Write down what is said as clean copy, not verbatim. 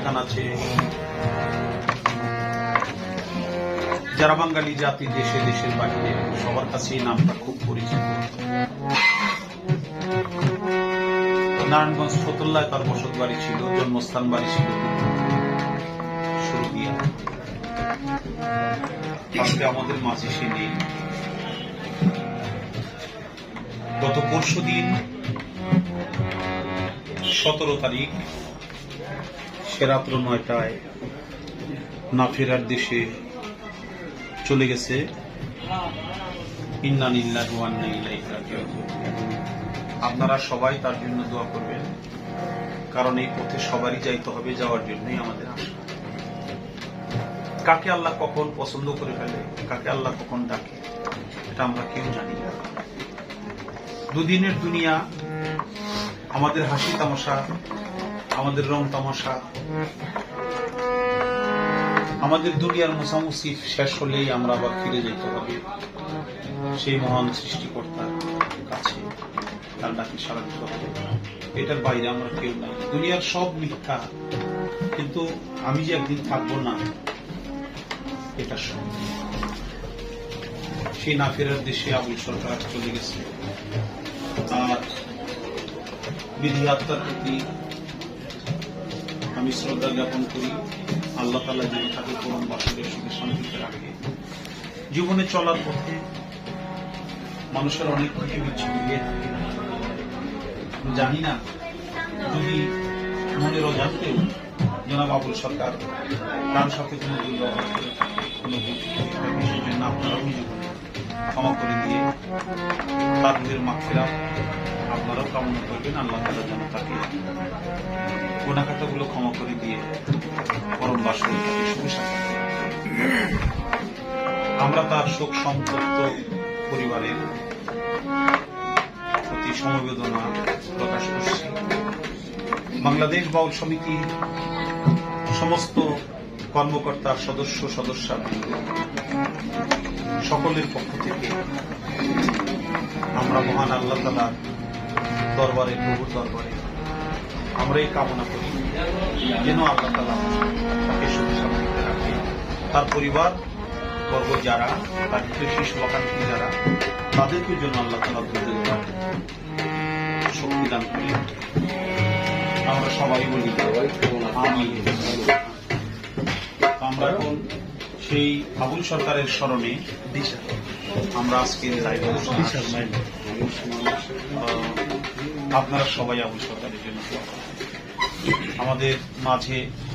অনুষ্ঠান আছে, যারা বাঙালি জাতি দেশে দেশের বাইরে সবার কাছে এই নামটা খুব পরিচিত। নারায়ণগঞ্জ ফতুল্লায় তার বসত বাড়ি ছিল, জন্মস্থান বাড়ি ছিল সুরুদিয়া। আজকে আমাদের মাঝে সে নেই। গত পরশুদিন 17 তারিখ সে রাত্র 9টায় না ফেরার দেশে চলে গেছে। ইন্না লিল্লাহি ওয়া ইন্না ইলাইহি রাজিউন। আপনারা সবাই তার জন্য দোয়া করবেন, কারণ এই পথে সবারই যাইতে হবে, যাওয়ার জন্যই আমাদের আশা। কাকে আল্লাহ কখন পছন্দ করে ফেলে, কাকে আল্লাহ কখন ডাকে, এটা আমরা কেউ জানি না। দুদিনের দুনিয়া, আমাদের হাসি তামাশা, আমাদের রং তামাশা, আমাদের দুনিয়ার মোছামুছি শেষ হলেই আমরা আবার ফিরে যেতে হবে সেই মহান সৃষ্টিকর্তার কাছে, তার ডাকে সাড়া দিতে হবে। এটার বাইরে আমরা কেউ নাই। দুনিয়ার সব মিথ্যা, কিন্তু আমি যে একদিন থাকবো না, এটা সব। সেই না ফেরার দেশে আবুল সরকার চলে গেছে। আর বিধি আত্মার প্রতি আমি শ্রদ্ধা জ্ঞাপন করি। আল্লাহ তাআলা যেন তাকে পরম বাসরের সুখে শান্তিতে রাখে। জীবনে চলার পথে মানুষের অনেক কিছু ইচ্ছে মিলিয়ে থাকে, জানি না যদি মনের অজান্তেও জনাব আবুল সরকার তার সাথে কোনো দুর্ব্যবহার করে কোনো বিষয়ের জন্য আপনারাও জীবনে ক্ষমা করে দিয়ে তার রুহের মাগফিরাত আপনারাও কামনা করবেন। আল্লাহ তাআলা যেন তাকে গুনাহ খাতাগুলো ক্ষমা করে দিয়ে পরম বাসরে তাকে সুখে শান্তিতে রাখে। আমরা তার শোক সন্তপ্ত পরিবারের প্রতি সমবেদনা প্রকাশ করছি। বাংলাদেশ বাউল সমিতির সমস্ত কর্মকর্তা, সদস্যবৃন্দ সকলের পক্ষ থেকে আমরা মহান আল্লাহ তাআলার দরবারে, প্রভুর দরবারে আমরা এই কামনা করি যেন আল্লাহ তাআলা তাকে সুখে শান্তিতে রাখে। তার পরিবার বর্গ যারা, তার কৃষি শুভাকাঙ্ক্ষী যারা, তাদেরকে জন্য আল্লাহ তাআলা শক্তি দান করি। আমরা সবাই বলি আমিন। আমরা এখন সেই আবুল সরকারের স্মরণে আমরা আজকে আপনারা সবাই আবুল সরকারের জন্য আমাদের মাঝে